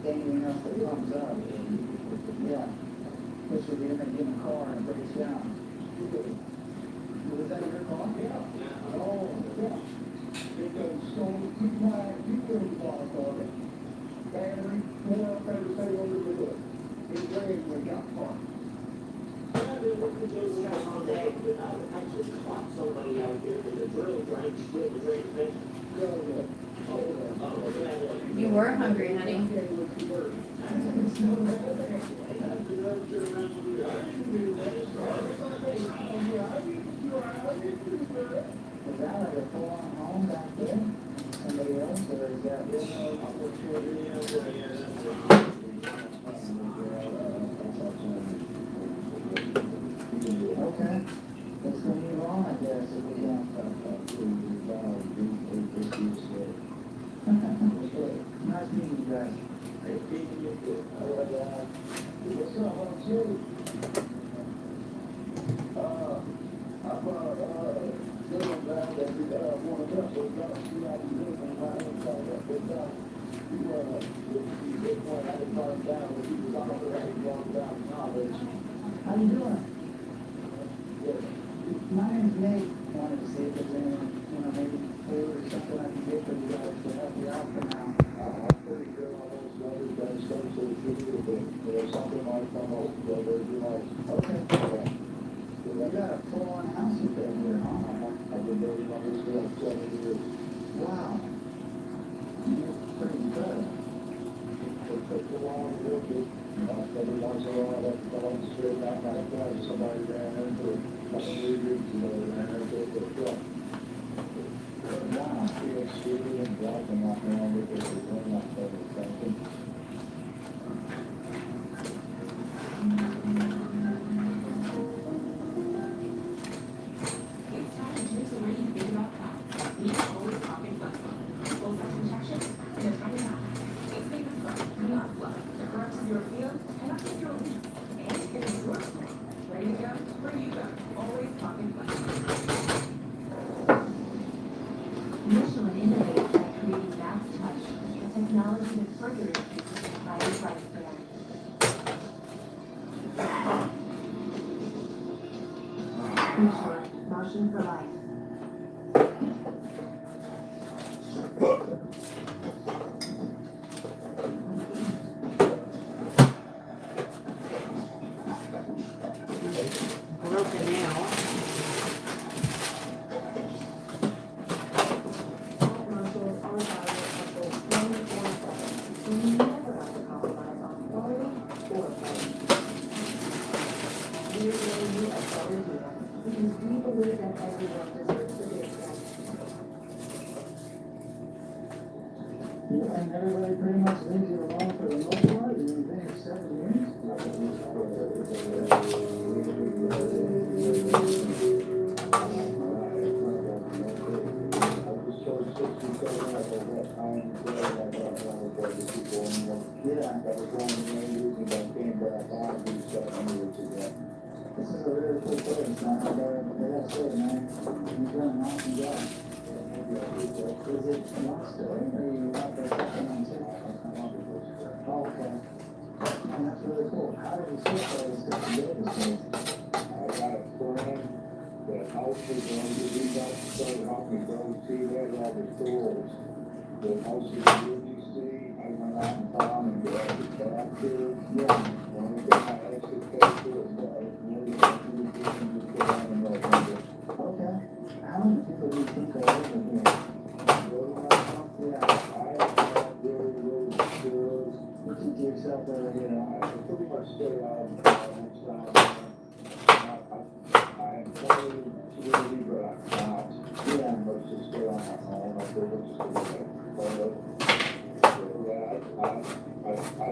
anything else that comes up. Yeah. This would be in a car and breaks down. Was that your car? Yeah. Oh, yeah. Because so you could walk on it. Battery, more up there to say over the hood. It's rain when you got parked. I've been working those guys all day, but I actually caught somebody out here in the drill trying to steal the drain fish. You were hungry, honey. Is that like a full-on home back there? Somebody else, or is that okay. Let's go move on, I guess, if we don't. Nice meeting you guys. What's up, I'm Jerry. I'm going back that we one of us, so we got to see how we live and how we talk about this. You I didn't find down, but he was on the right, walking down college. How you doing? Good. My name's Nate. Wanted to see if there's any, maybe food or something I can get for you guys to help you out for now. I'm pretty good on those numbers, but it's going to be there's something might come up, but there's your life. Okay. You got a full-on house you built here, huh? I've been building on this for 7 years. Wow. You're pretty good. It took a while to build it. Every once in a while, I come on the street, and I find somebody ran into it. I don't believe it, ran into it with a truck. Wow. It's shooting and dropping off around with it. It's going up there or something. Michelin innovates by creating mass touch, a technology that further increases the higher price point. Michelin, motion for life. Broken now. And everybody pretty much leaves you alone for the most part? You've been here 7 years? This is a really cool place, man. I gotta say, man, you've done an awesome job. Is it one story, or you have the second one too? Oh, okay. Man, that's really cool. How did you switch all this stuff to build this place? I got a friend that houses on the rebound, so helped me go see where all the tools. The houses UGC, I went out and found and got the tractor. Yeah. When we got my exit paper, it was really good to put on in November. Okay. How many people do you think are over here? Yeah. I really good. You keep to yourself over here. I pretty much stay out of next time. I am playing community, but I'm not. Yeah. Let's just stay on my own. I feel let's just go I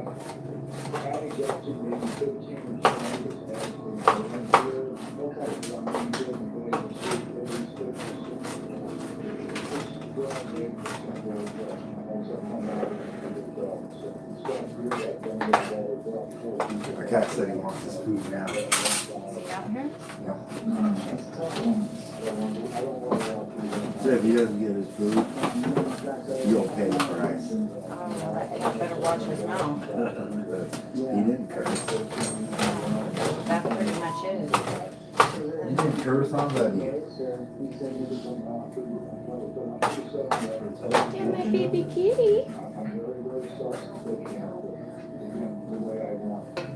kind of get to maybe 15 or 20 as we okay. I'm doing good and My cat said he wants his food now. Is he out here? No. So if he doesn't get his food, you'll pay the price. Better watch his mouth. He didn't curse. That pretty much is. He didn't curse on that. Yeah, my baby kitty.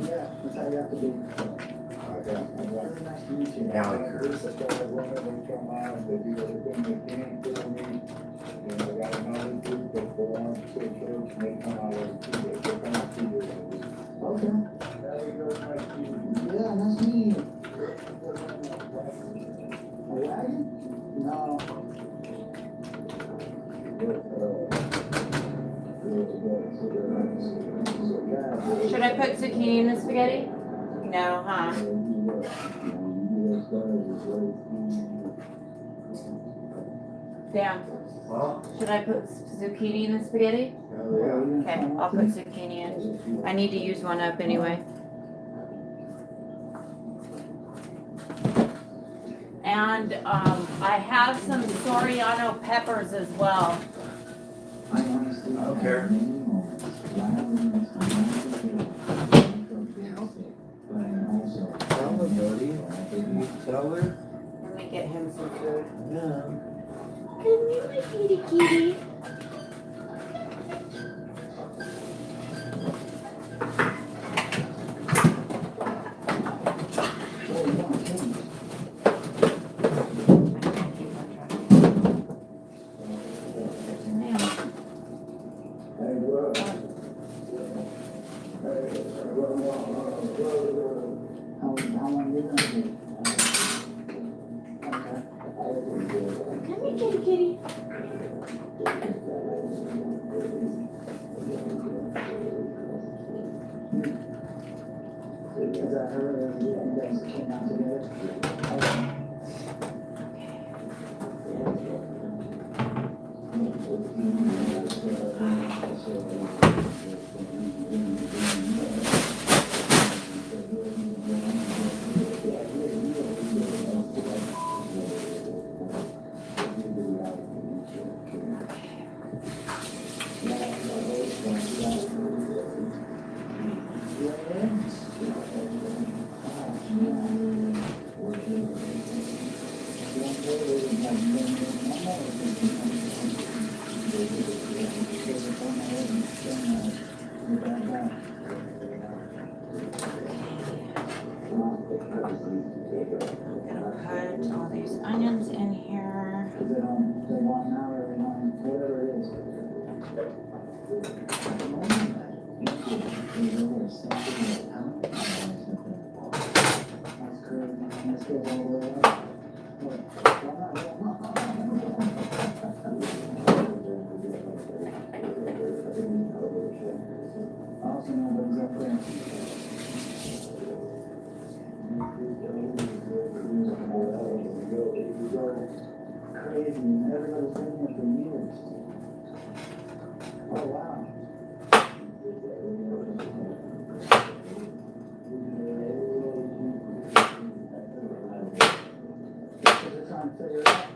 Yeah, that's how you have to be. Now he curses. Okay. Yeah, that's me. A wagon? No. Should I put zucchini in the spaghetti? No, huh? Dan, Well, should I put zucchini in the spaghetti? Okay, I'll put zucchini in. I need to use one up anyway. And I have some Soriano peppers as well. I honestly don't care. tell her, buddy. You tell her. Let me get him some food. Yeah. Come here, my kitty kitty. How long you gonna be? Come here, kitty kitty. Is that her or you guys came out together? Okay. Gonna put all these onions in here. They want an hour, they want whatever it is. That's crazy. This goes all the way up. Also, nobody's up there. Crazy, and everybody's been here for years. Oh, wow. They're trying to figure it out.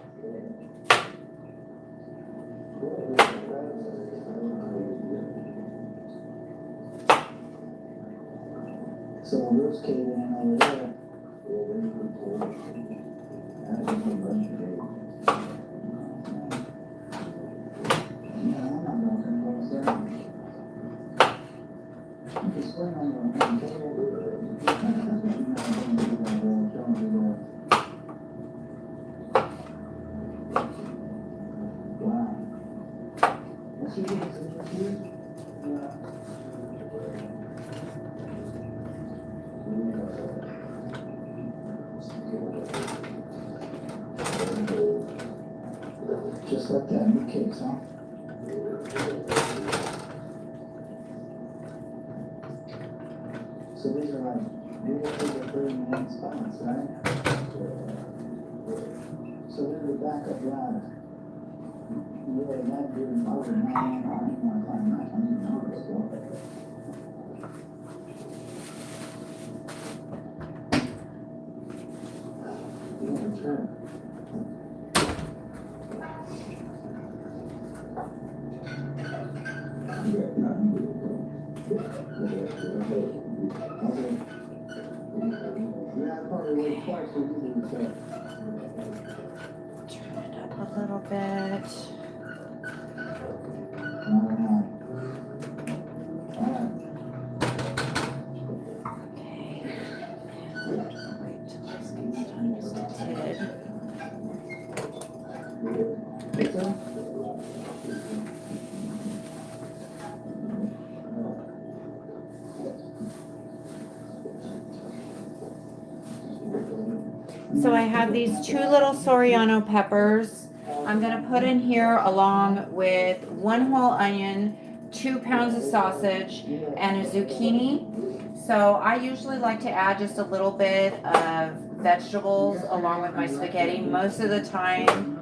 So the roof's caving in over there. No, I'm not going to close that. You can swing on the table. Wow. What's your name? Just like that, new cakes, huh? So these are like, these are 39 spots, right? So they're the backup drive. Yeah, that dude, over 9, I don't even want to climb that, I don't even know this one. Yeah, sure. Yeah, I probably would twice so easily, so. Turn it up a little bit. Okay. And wait till this gets done just a tid. So I have these 2 little Soriano peppers. I'm gonna put in here along with 1 whole onion, 2 pounds of sausage, and a zucchini. So I usually like to add just a little bit of vegetables along with my spaghetti. Most of the time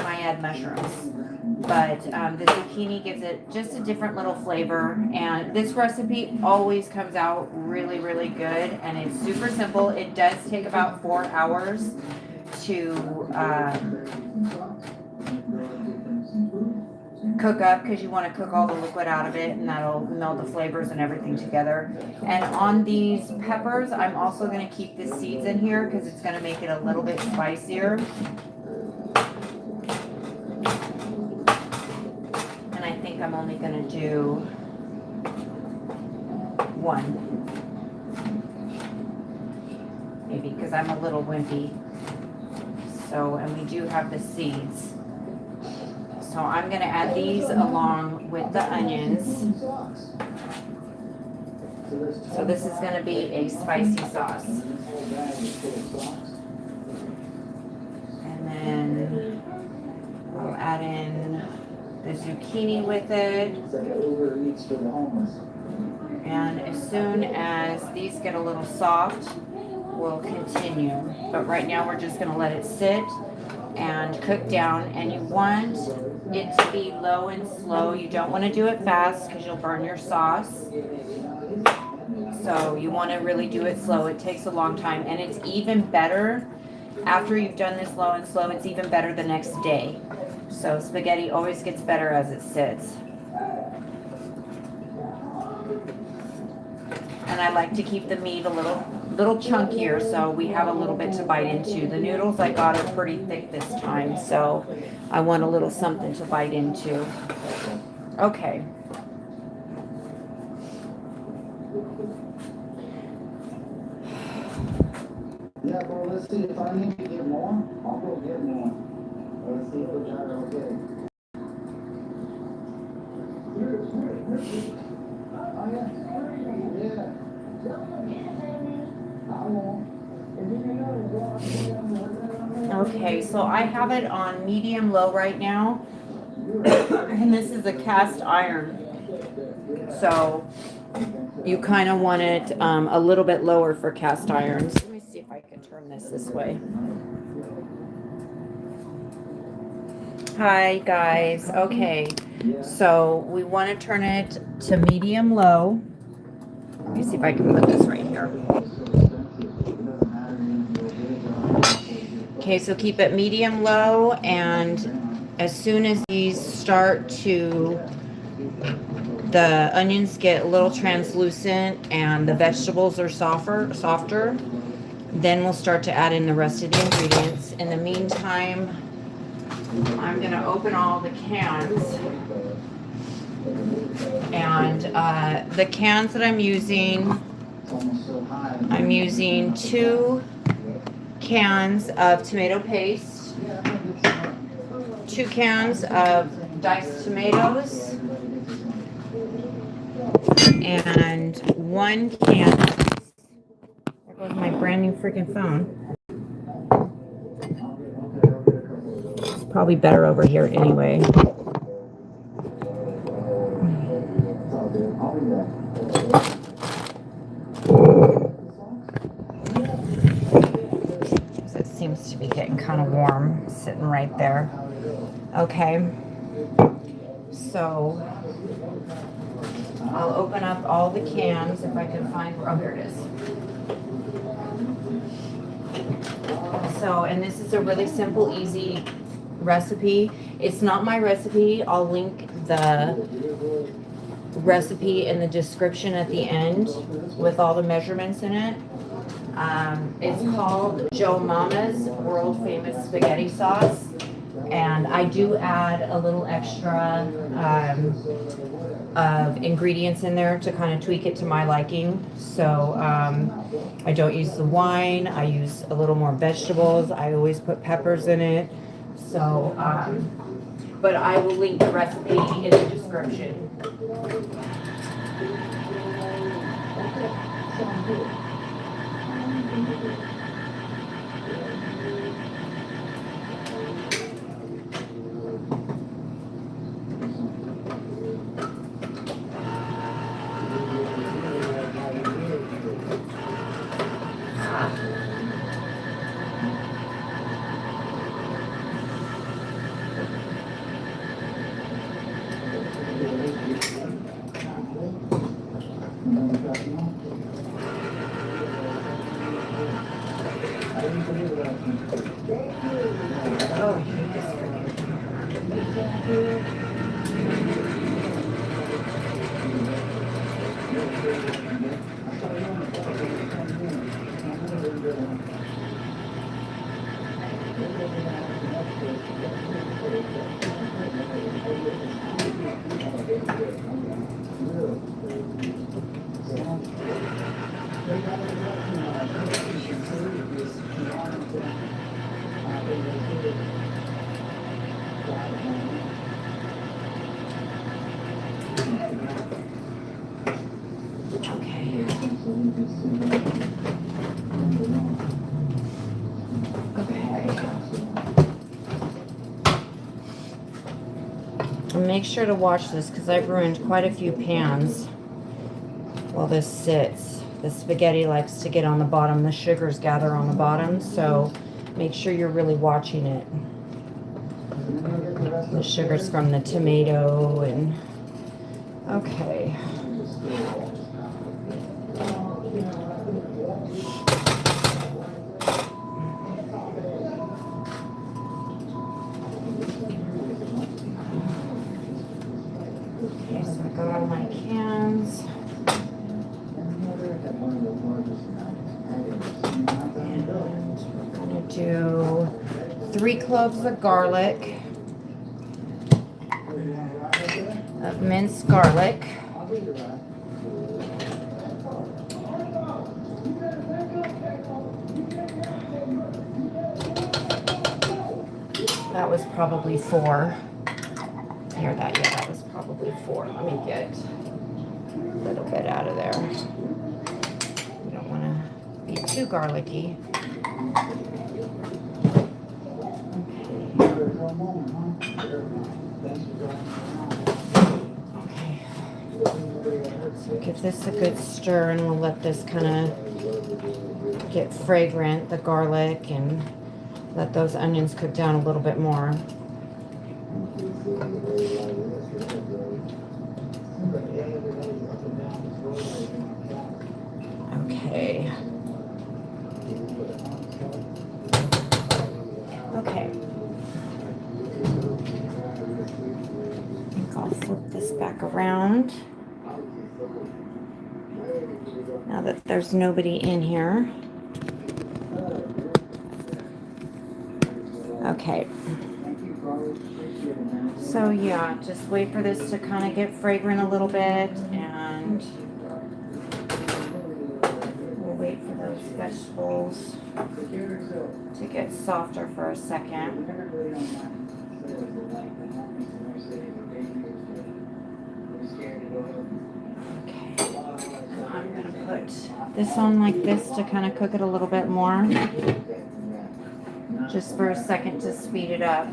I add mushrooms. But the zucchini gives it just a different little flavor, and this recipe always comes out really, really good, and it's super simple. It does take about 4 hours to cook up, because you want to cook all the liquid out of it, and that'll melt the flavors and everything together. And on these peppers, I'm also going to keep the seeds in here because it's going to make it a little bit spicier. I think I'm only going to do 1, maybe, because I'm a little wimpy. So, and we do have the seeds. So I'm going to add these along with the onions. So this is going to be a spicy sauce. And then I'll add in the zucchini with it. And as soon as these get a little soft, we'll continue. But right now we're just gonna let it sit and cook down. And you want it to be low and slow. You don't wanna do it fast because you'll burn your sauce. So you wanna really do it slow. It takes a long time, and it's even better after you've done this low and slow. It's even better the next day. So spaghetti always gets better as it sits. And I like to keep the meat a little chunkier so we have a little bit to bite into. The noodles I got are pretty thick this time, so I want a little something to bite into. Okay. Yeah, bro, let's see if I need to get more. I'll go get more. Let's see if we got it okay. Oh, yeah. Yeah. I won't. Okay, so I have it on medium low right now. And this is a cast iron. So you kind of want it a little bit lower for cast irons. Let me see if I can turn this way. Hi guys. Okay, so we want to turn it to medium low. Let me see if I can put this right here. Okay, so keep it medium low, and as soon as these start to, the onions get a little translucent and the vegetables are softer, then we'll start to add in the rest of the ingredients. In the meantime, I'm going to open all the cans. And the cans that I'm using 2 cans of tomato paste, 2 cans of diced tomatoes, and 1 can. There goes my brand new freaking phone. It's probably better over here anyway. It seems to be getting kind of warm, sitting right there. Okay, so I'll open up all the cans if I can find, oh, here it is. So, and this is a really simple, easy recipe. It's not my recipe. I'll link the recipe in the description at the end with all the measurements in it. It's called Joe Mama's World Famous Spaghetti Sauce. And I do add a little extra of ingredients in there to kind of tweak it to my liking. So I don't use the wine. I use a little more vegetables. I always put peppers in it. So, but I will link the recipe in the description. Sounds good. Oh, you just Okay. And make sure to watch this because I've ruined quite a few pans while this sits. The spaghetti likes to get on the bottom. The sugars gather on the bottom, so make sure you're really watching it. The sugars from the tomato and okay. Okay, so I got all my cans. And we're gonna do 3 cloves of garlic, of minced garlic. That was probably 4. Here, that was probably 4. Let me get a little bit out of there. We don't want to be too garlicky. Okay. So give this a good stir and we'll let this kind of get fragrant, the garlic, and let those onions cook down a little bit more. Okay. Okay. I think I'll flip this back around. Now that there's nobody in here. Okay. So yeah, just wait for this to kind of get fragrant a little bit, and we'll wait for those vegetables to get softer for a second. Okay, I'm gonna put this on like this to kind of cook it a little bit more, just for a second to speed it up.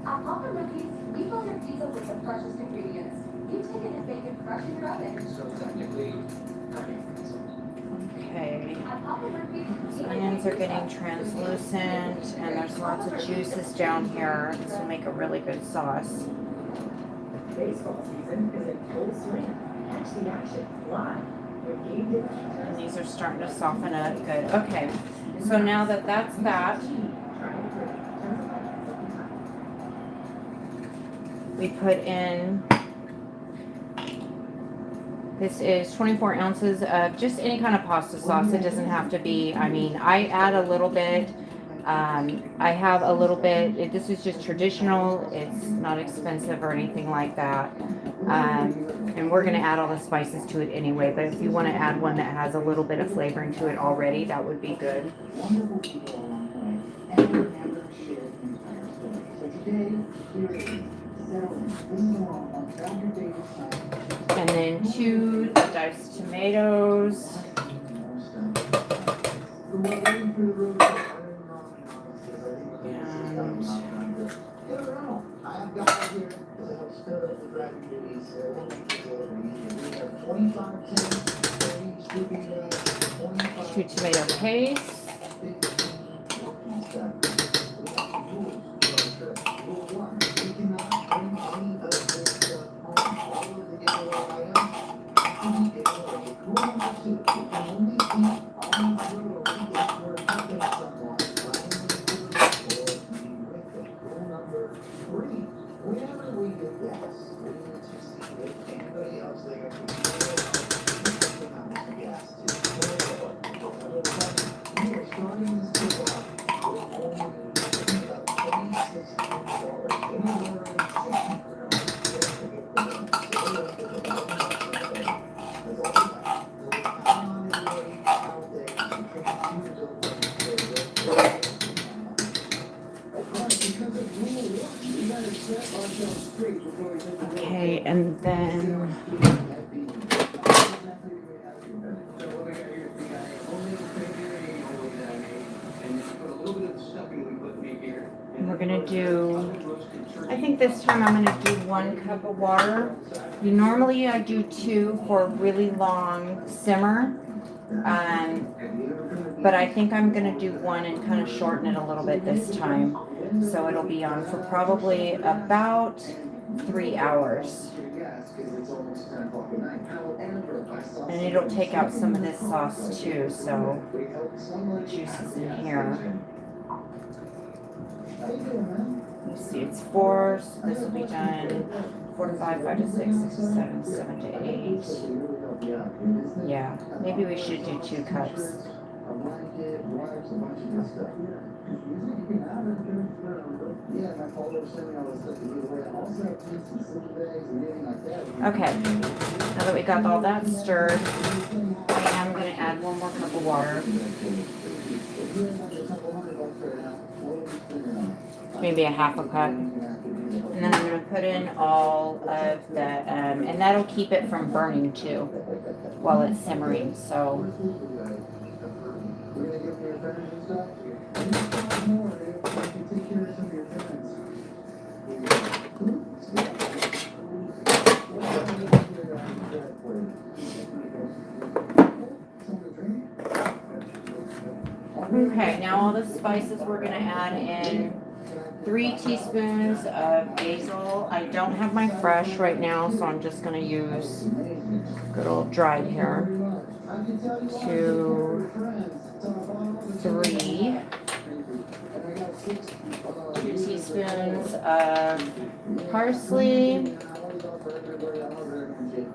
At Papa Murphy's, we build your pizza with the freshest ingredients. You take it and bake it fresh in your oven. So technically, Okay. At Papa Murphy's, These onions are getting translucent and there's lots of juices down here. This will make a really good sauce. baseball season is in full swing. Catch the action live with Game Day. And these are starting to soften up good. Okay, so now that that's that, we put in, this is 24 ounces of just any kind of pasta sauce. It doesn't have to be, I mean, I add a little bit. I have a little bit, this is just traditional. It's not expensive or anything like that. And we're going to add all the spices to it anyway. But if you want to add one that has a little bit of flavoring to it already, that would be good. Wonderful people along the way, and we never shared the entire story. So today, here it is. Settle in. This is on Dr. David's side. And then 2 diced tomatoes. We're waiting for the road. I've got here to help stir up the driving duties. We have 25 cents, 25. 2 tomato paste. Whenever we get gas, we need to see if anybody else there can gas too. We are starting this trip off with only about $26. Anywhere in Okay, and then we're gonna do, I think this time I'm gonna do 1 cup of water. Normally I do 2 for a really long simmer. But I think I'm gonna do 1 and kind of shorten it a little bit this time. So it'll be on for probably about 3 hours. And it'll take out some of this sauce too, so juice is in here. You see it's 4, so this will be done 4 to 5, 5 to 6, 6 to 7, 7 to 8. Yeah, maybe we should do 2 cups. Okay, now that we got all that stirred, I am going to add 1 more cup of water. Maybe a half a cup. And then I'm going to put in all of the, and that'll keep it from burning too while it's simmering. So. Okay, now all the spices we're going to add in 3 teaspoons of basil. I don't have my fresh right now, so I'm just going to use good old dried here. 2, 3. 2 teaspoons of parsley.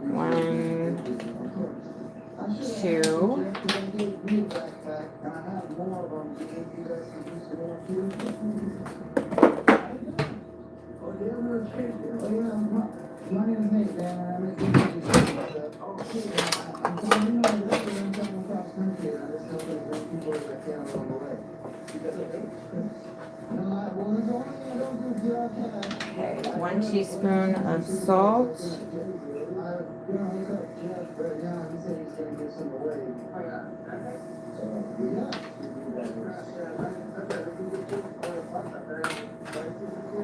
1, 2. Can I have more of them? You think you guys can use some more too? Oh, yeah, my name is Nate, man, and I make videos and stuff. Okay, I'm telling you, I'm traveling across country, and I just help as many people as I can along the way. You guys okay? No, well, there's only thing I don't do is get out cash. Okay, 1 teaspoon of salt. I, hook up Jeff, but yeah, he said he's gonna give some away. I'll be right back.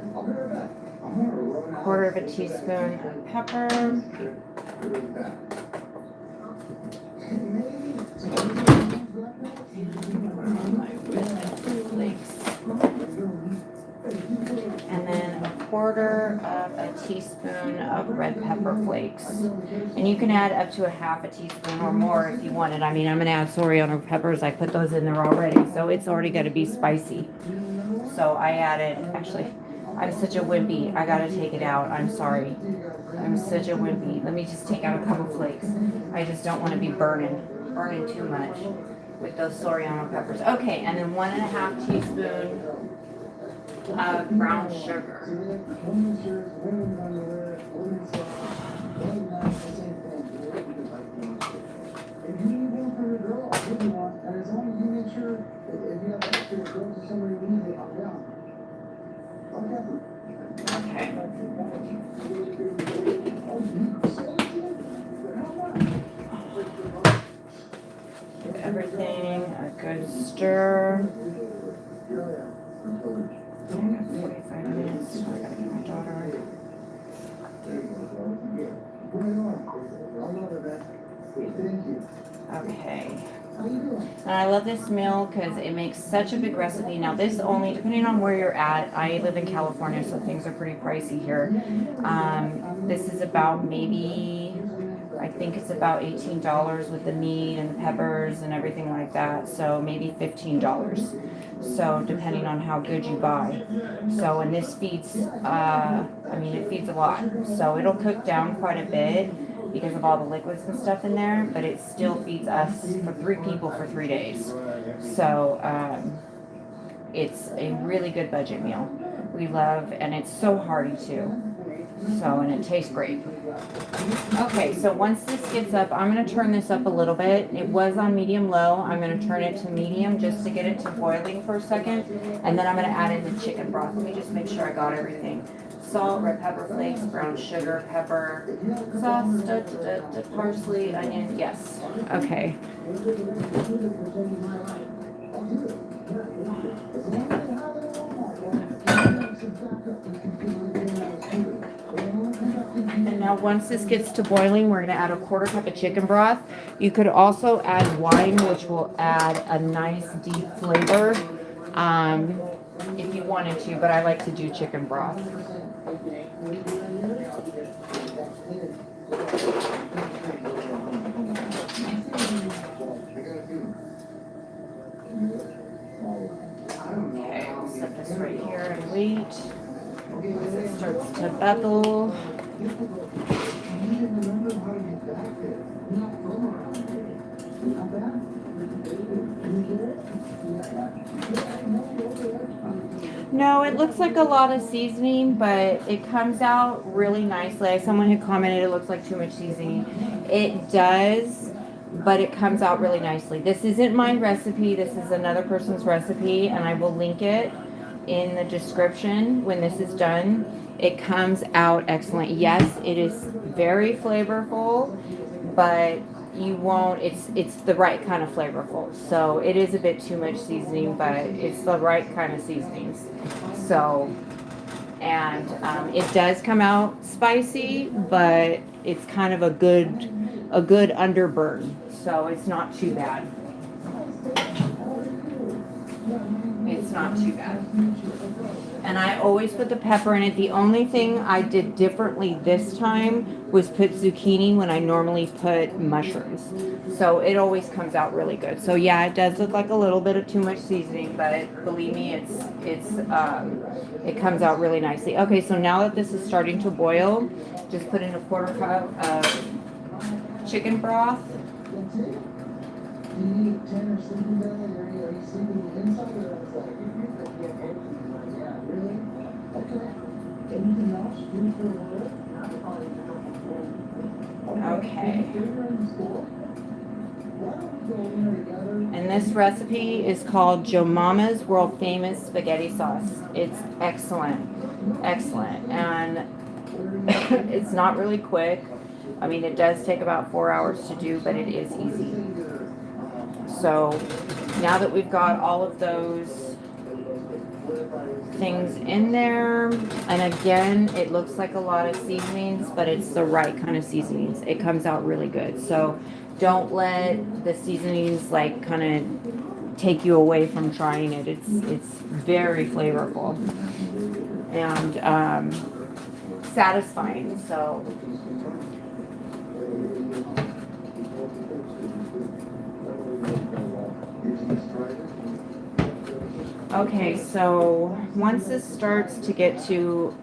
I'm gonna run out. 1/4 teaspoon of pepper. And then 1/4 teaspoon of red pepper flakes. And you can add up to 1/2 teaspoon or more if you wanted. I mean, I'm gonna add Soriano peppers. I put those in there already, so it's already gonna be spicy. So I added, actually, I'm such a wimpy. I gotta take it out. I'm sorry. I'm such a wimpy. Let me just take out a couple flakes. I just don't want to be burning too much with those Soriano peppers. Okay, and then 1.5 teaspoon of brown sugar. Women's shirts, women's underwear, women's socks, doesn't matter, the same thing. If you need one for your girl, I'll give you one, and as long as you make sure, if you have extra, go to somebody who needs it, I'm down. Okay. Okay. Give everything a good stir. 45 minutes. I gotta get my daughter. Thank you. Okay. How you doing? And I love this meal because it makes such a big recipe. Now this only, depending on where you're at, I live in California, so things are pretty pricey here. This is about maybe, I think it's about $18 with the meat and the peppers and everything like that. So maybe $15. So depending on how good you buy. So, and this feeds, I mean, it feeds a lot. So it'll cook down quite a bit because of all the liquids and stuff in there, but it still feeds us for 3 people for 3 days. So it's a really good budget meal. We love, and it's so hearty too. So, and it tastes great. Okay, so once this gets up, I'm gonna turn this up a little bit. It was on medium low. I'm gonna turn it to medium just to get it to boiling for a second. And then I'm gonna add in the chicken broth. Let me just make sure I got everything. Salt, red pepper flakes, brown sugar, pepper, sauce, parsley, onion, yes. Okay. And now once this gets to boiling, we're gonna add a 1/4 cup of chicken broth. You could also add wine, which will add a nice deep flavor, if you wanted to, but I like to do chicken broth. Okay, I'll set this right here and wait. As it starts to bubble. No, it looks like a lot of seasoning, but it comes out really nicely. Someone had commented it looks like too much seasoning. It does, but it comes out really nicely. This isn't my recipe. This is another person's recipe, and I will link it in the description when this is done. It comes out excellent. Yes, it is very flavorful, but you won't, it's the right kind of flavorful. So it is a bit too much seasoning, but it's the right kind of seasonings. So, and it does come out spicy, but it's kind of a good underburn. So it's not too bad. It's not too bad. And I always put the pepper in it. The only thing I did differently this time was put zucchini when I normally put mushrooms. So it always comes out really good. So yeah, it does look like a little bit of too much seasoning, but believe me, it comes out really nicely. Okay, so now that this is starting to boil, just put in a 1/4 cup of chicken broth. Do you need 10 or sleeping belly or any this recipe is called Joe Mama's World Famous Spaghetti Sauce. It's excellent, excellent, and it's not really quick. I mean, it does take about 4 hours to do, but it is easy. So now that we've got all of those things in there, and again, it looks like a lot of seasonings, but it's the right kind of seasonings. It comes out really good. So don't let the seasonings like kind of take you away from trying it. It's very flavorful and satisfying. So okay, so once this starts to get to,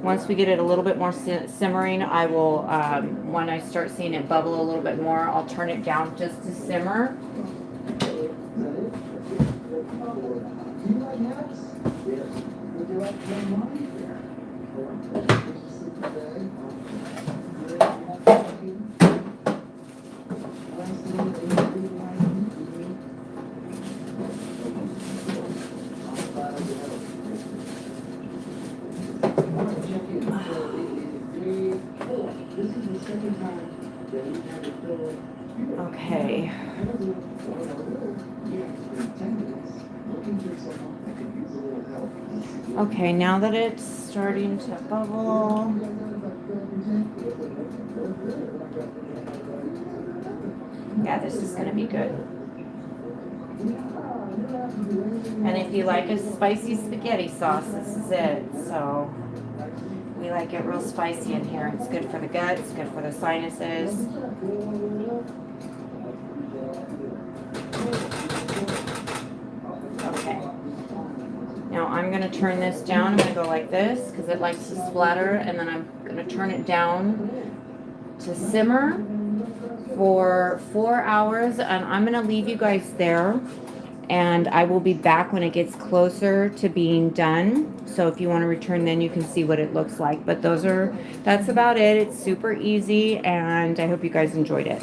once we get it a little bit more simmering, I will, when I start seeing it bubble a little bit more, I'll turn it down just to simmer. Okay. Okay, now that it's starting to bubble, yeah, this is going to be good. And if you like a spicy spaghetti sauce, this is it. So we like it real spicy in here. It's good for the gut, it's good for the sinuses. Okay. Now I'm going to turn this down. I'm going to go like this because it likes to splatter, and then I'm going to turn it down to simmer for 4 hours, and I'm going to leave you guys there, and I will be back when it gets closer to being done. So if you want to return, then you can see what it looks like. But that's about it. It's super easy, and I hope you guys enjoyed it.